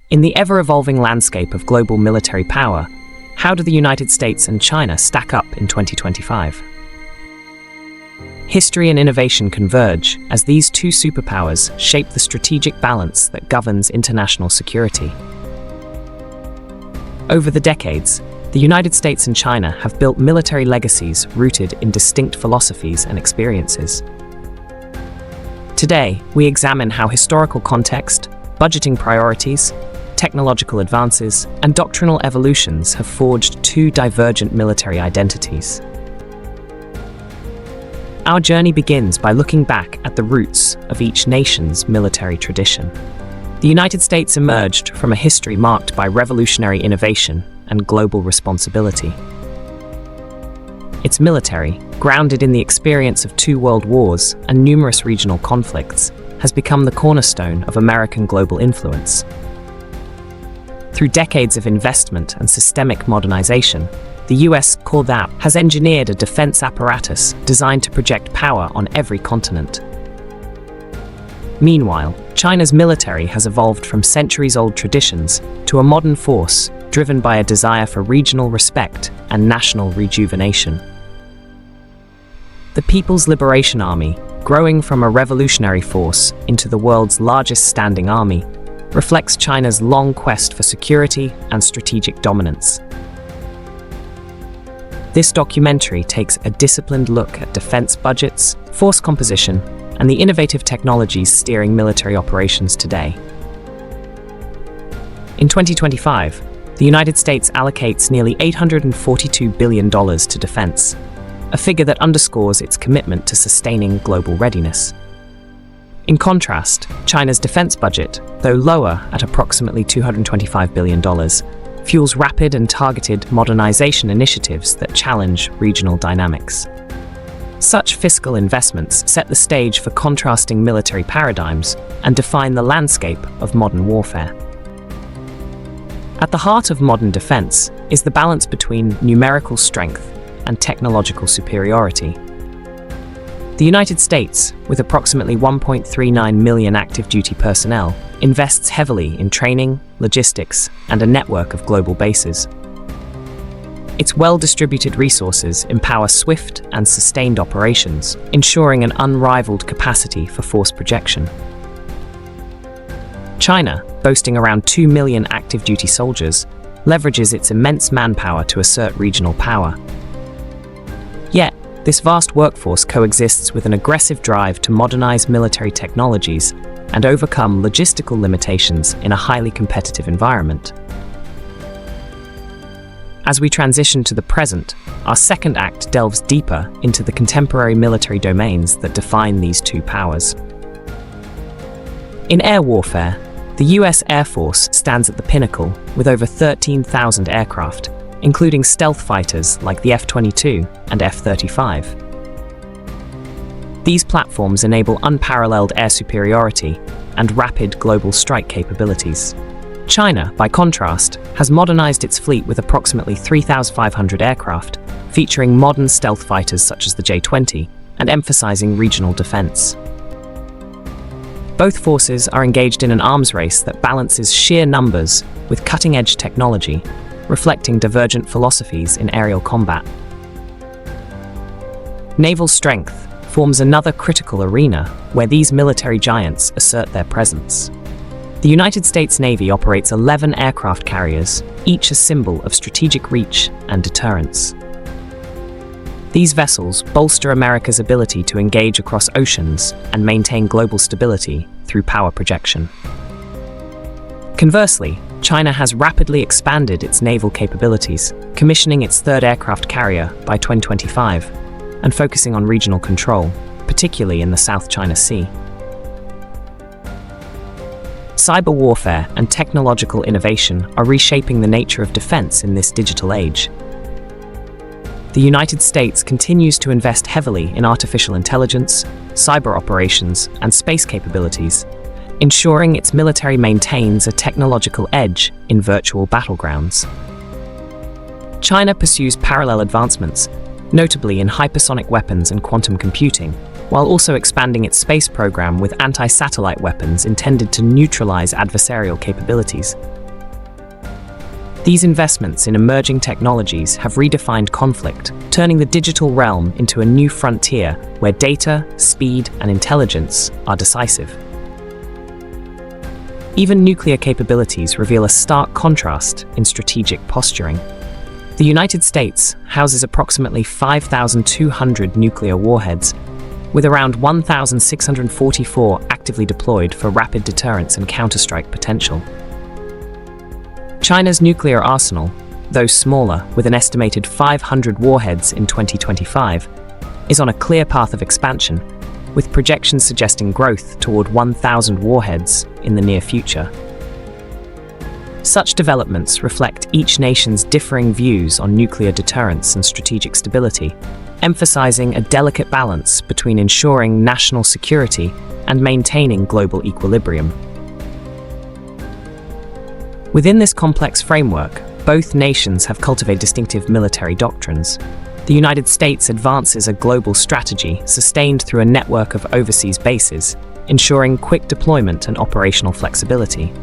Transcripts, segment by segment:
In the ever-evolving landscape of global military power, how do the United States and China stack up in 2025? History and innovation converge as these two superpowers shape the strategic balance that governs international security. Over the decades, the United States and China have built military legacies rooted in distinct philosophies and experiences. Today, we examine how historical context, budgeting priorities, technological advances, and doctrinal evolutions have forged two divergent military identities. Our journey begins by looking back at the roots of each nation's military tradition. The United States emerged from a history marked by revolutionary innovation and global responsibility. Its military, grounded in the experience of two world wars and numerous regional conflicts, has become the cornerstone of American global influence. Through decades of investment and systemic modernization, the US has engineered a defense apparatus designed to project power on every continent. Meanwhile, China's military has evolved from centuries-old traditions to a modern force driven by a desire for regional respect and national rejuvenation. The People's Liberation Army, growing from a revolutionary force into the world's largest standing army, reflects China's long quest for security and strategic dominance. This documentary takes a disciplined look at defense budgets, force composition, and the innovative technologies steering military operations today. In 2025, the United States allocates nearly $842 billion to defense, a figure that underscores its commitment to sustaining global readiness. In contrast, China's defense budget, though lower at approximately $225 billion, fuels rapid and targeted modernization initiatives that challenge regional dynamics. Such fiscal investments set the stage for contrasting military paradigms and define the landscape of modern warfare. At the heart of modern defense is the balance between numerical strength and technological superiority. The United States, with approximately 1.39 million active duty personnel, invests heavily in training, logistics, and a network of global bases. Its well-distributed resources empower swift and sustained operations, ensuring an unrivaled capacity for force projection. China, boasting around 2 million active duty soldiers, leverages its immense manpower to assert regional power. Yet, this vast workforce coexists with an aggressive drive to modernize military technologies and overcome logistical limitations in a highly competitive environment. As we transition to the present, our second act delves deeper into the contemporary military domains that define these two powers. In air warfare, the US Air Force stands at the pinnacle with over 13,000 aircraft, including stealth fighters like the F-22 and F-35. These platforms enable unparalleled air superiority and rapid global strike capabilities. China, by contrast, has modernized its fleet with approximately 3,500 aircraft, featuring modern stealth fighters such as the J-20 and emphasizing regional defense. Both forces are engaged in an arms race that balances sheer numbers with cutting-edge technology, reflecting divergent philosophies in aerial combat. Naval strength forms another critical arena where these military giants assert their presence. The United States Navy operates 11 aircraft carriers, each a symbol of strategic reach and deterrence. These vessels bolster America's ability to engage across oceans and maintain global stability through power projection. Conversely, China has rapidly expanded its naval capabilities, commissioning its third aircraft carrier by 2025 and focusing on regional control, particularly in the South China Sea. Cyber warfare and technological innovation are reshaping the nature of defense in this digital age. The United States continues to invest heavily in artificial intelligence, cyber operations, and space capabilities, ensuring its military maintains a technological edge in virtual battlegrounds. China pursues parallel advancements, notably in hypersonic weapons and quantum computing, while also expanding its space program with anti-satellite weapons intended to neutralize adversarial capabilities. These investments in emerging technologies have redefined conflict, turning the digital realm into a new frontier where data, speed, and intelligence are decisive. Even nuclear capabilities reveal a stark contrast in strategic posturing. The United States houses approximately 5,200 nuclear warheads, with around 1,644 actively deployed for rapid deterrence and counterstrike potential. China's nuclear arsenal, though smaller, with an estimated 500 warheads in 2025, is on a clear path of expansion, with projections suggesting growth toward 1,000 warheads in the near future. Such developments reflect each nation's differing views on nuclear deterrence and strategic stability, emphasizing a delicate balance between ensuring national security and maintaining global equilibrium. Within this complex framework, both nations have cultivated distinctive military doctrines. The United States advances a global strategy sustained through a network of overseas bases, ensuring quick deployment and operational flexibility.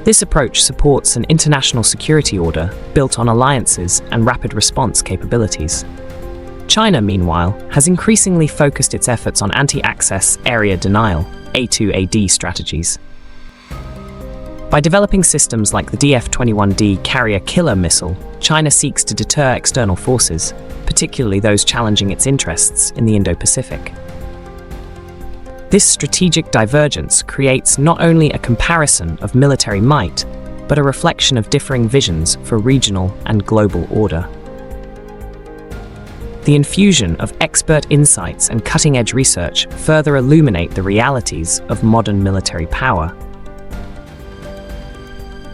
This approach supports an international security order built on alliances and rapid response capabilities. China, meanwhile, has increasingly focused its efforts on anti-access area denial (A2AD) strategies. By developing systems like the DF-21D carrier-killer missile, China seeks to deter external forces, particularly those challenging its interests in the Indo-Pacific. This strategic divergence creates not only a comparison of military might, but a reflection of differing visions for regional and global order. The infusion of expert insights and cutting-edge research further illuminate the realities of modern military power.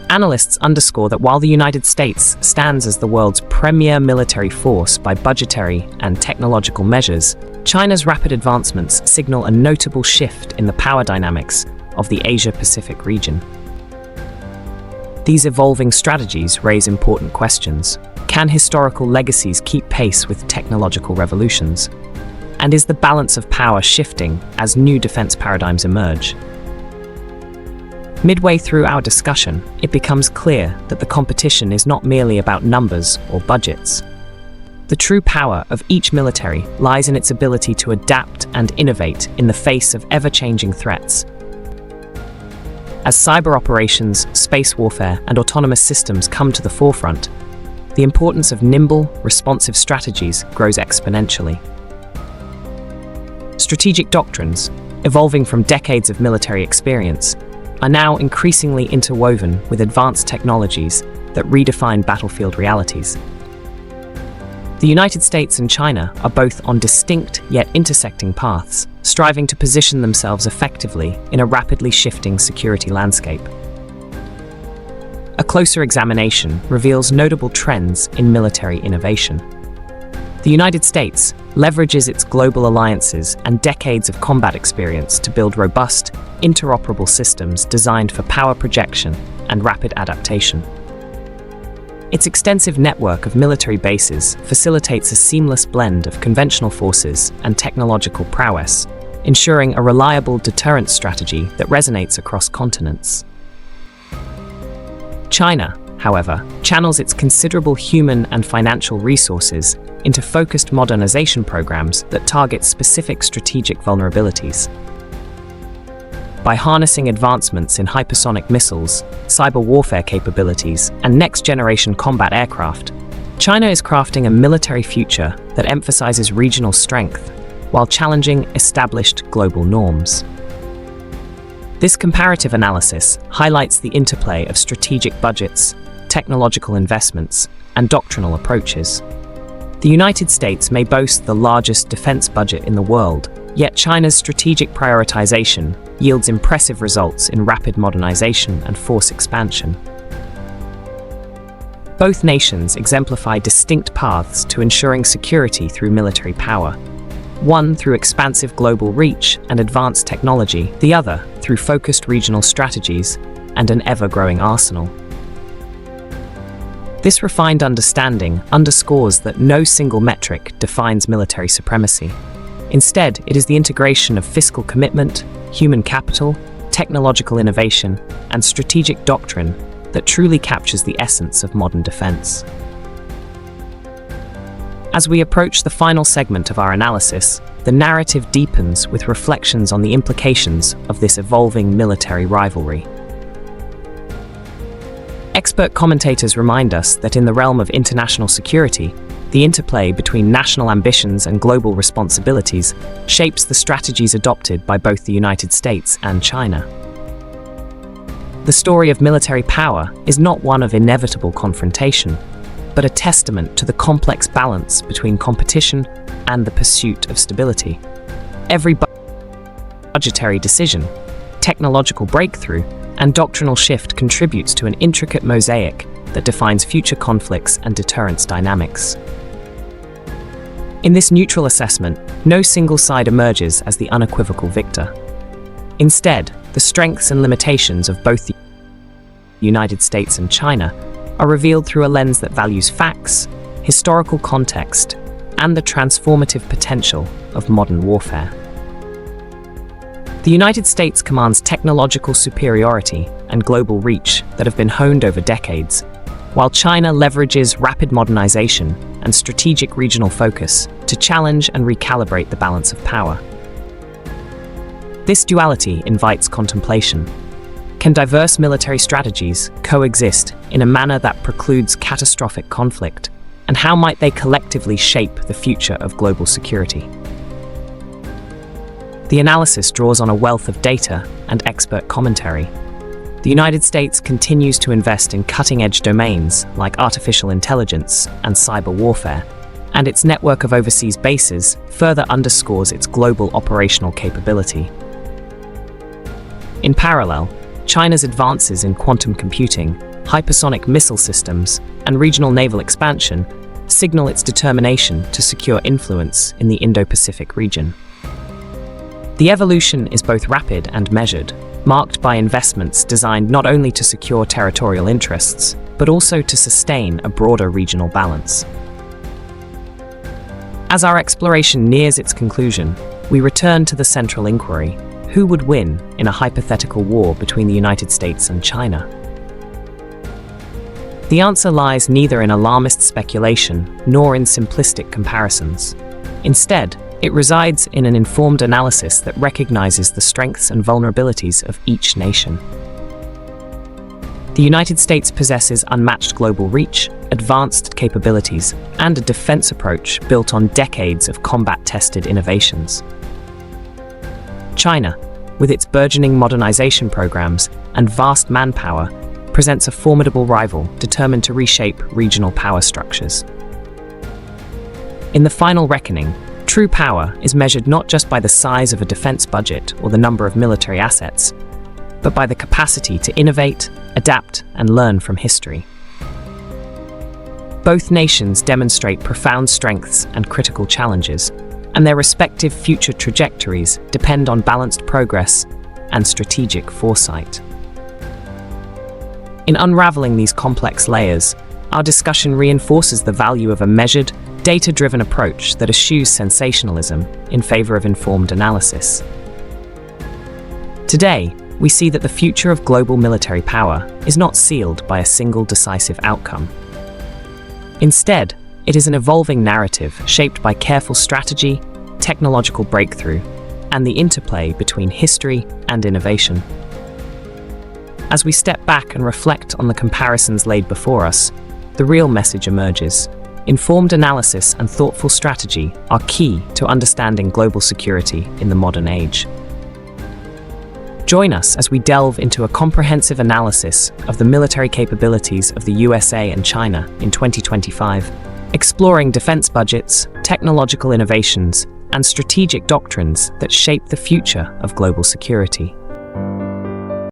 Analysts underscore that while the United States stands as the world's premier military force by budgetary and technological measures, China's rapid advancements signal a notable shift in the power dynamics of the Asia-Pacific region. These evolving strategies raise important questions. Can historical legacies keep pace with technological revolutions? And is the balance of power shifting as new defense paradigms emerge? Midway through our discussion, it becomes clear that the competition is not merely about numbers or budgets. The true power of each military lies in its ability to adapt and innovate in the face of ever-changing threats. As cyber operations, space warfare, and autonomous systems come to the forefront, the importance of nimble, responsive strategies grows exponentially. Strategic doctrines, evolving from decades of military experience, are now increasingly interwoven with advanced technologies that redefine battlefield realities. The United States and China are both on distinct yet intersecting paths, striving to position themselves effectively in a rapidly shifting security landscape. A closer examination reveals notable trends in military innovation. The United States leverages its global alliances and decades of combat experience to build robust, interoperable systems designed for power projection and rapid adaptation. Its extensive network of military bases facilitates a seamless blend of conventional forces and technological prowess, ensuring a reliable deterrence strategy that resonates across continents. China, however, channels its considerable human and financial resources into focused modernization programs that target specific strategic vulnerabilities. By harnessing advancements in hypersonic missiles, cyber warfare capabilities, and next-generation combat aircraft, China is crafting a military future that emphasizes regional strength while challenging established global norms. This comparative analysis highlights the interplay of strategic budgets, technological investments, and doctrinal approaches. The United States may boast the largest defense budget in the world, yet China's strategic prioritization yields impressive results in rapid modernization and force expansion. Both nations exemplify distinct paths to ensuring security through military power, one through expansive global reach and advanced technology, the other through focused regional strategies and an ever-growing arsenal. This refined understanding underscores that no single metric defines military supremacy. Instead, it is the integration of fiscal commitment, human capital, technological innovation, and strategic doctrine that truly captures the essence of modern defense. As we approach the final segment of our analysis, the narrative deepens with reflections on the implications of this evolving military rivalry. Expert commentators remind us that in the realm of international security, the interplay between national ambitions and global responsibilities shapes the strategies adopted by both the United States and China. The story of military power is not one of inevitable confrontation, but a testament to the complex balance between competition and the pursuit of stability. Every budgetary decision, technological breakthrough, and doctrinal shift contributes to an intricate mosaic that defines future conflicts and deterrence dynamics. In this neutral assessment, no single side emerges as the unequivocal victor. Instead, the strengths and limitations of both the United States and China are revealed through a lens that values facts, historical context, and the transformative potential of modern warfare. The United States commands technological superiority and global reach that have been honed over decades, while China leverages rapid modernization and strategic regional focus to challenge and recalibrate the balance of power. This duality invites contemplation. Can diverse military strategies coexist in a manner that precludes catastrophic conflict? And how might they collectively shape the future of global security? The analysis draws on a wealth of data and expert commentary. The United States continues to invest in cutting-edge domains like artificial intelligence and cyber warfare, and its network of overseas bases further underscores its global operational capability. In parallel, China's advances in quantum computing, hypersonic missile systems, and regional naval expansion signal its determination to secure influence in the Indo-Pacific region. The evolution is both rapid and measured, marked by investments designed not only to secure territorial interests, but also to sustain a broader regional balance. As our exploration nears its conclusion, we return to the central inquiry: who would win in a hypothetical war between the United States and China? The answer lies neither in alarmist speculation nor in simplistic comparisons. Instead, it resides in an informed analysis that recognizes the strengths and vulnerabilities of each nation. The United States possesses unmatched global reach, advanced capabilities, and a defense approach built on decades of combat-tested innovations. China, with its burgeoning modernization programs and vast manpower, presents a formidable rival determined to reshape regional power structures. In the final reckoning, true power is measured not just by the size of a defense budget or the number of military assets, but by the capacity to innovate, adapt, and learn from history. Both nations demonstrate profound strengths and critical challenges, and their respective future trajectories depend on balanced progress and strategic foresight. In unraveling these complex layers, our discussion reinforces the value of a measured, data-driven approach that eschews sensationalism in favor of informed analysis. Today, we see that the future of global military power is not sealed by a single decisive outcome. Instead, it is an evolving narrative shaped by careful strategy, technological breakthrough, and the interplay between history and innovation. As we step back and reflect on the comparisons laid before us, the real message emerges. Informed analysis and thoughtful strategy are key to understanding global security in the modern age. Join us as we delve into a comprehensive analysis of the military capabilities of the USA and China in 2025, exploring defense budgets, technological innovations, and strategic doctrines that shape the future of global security.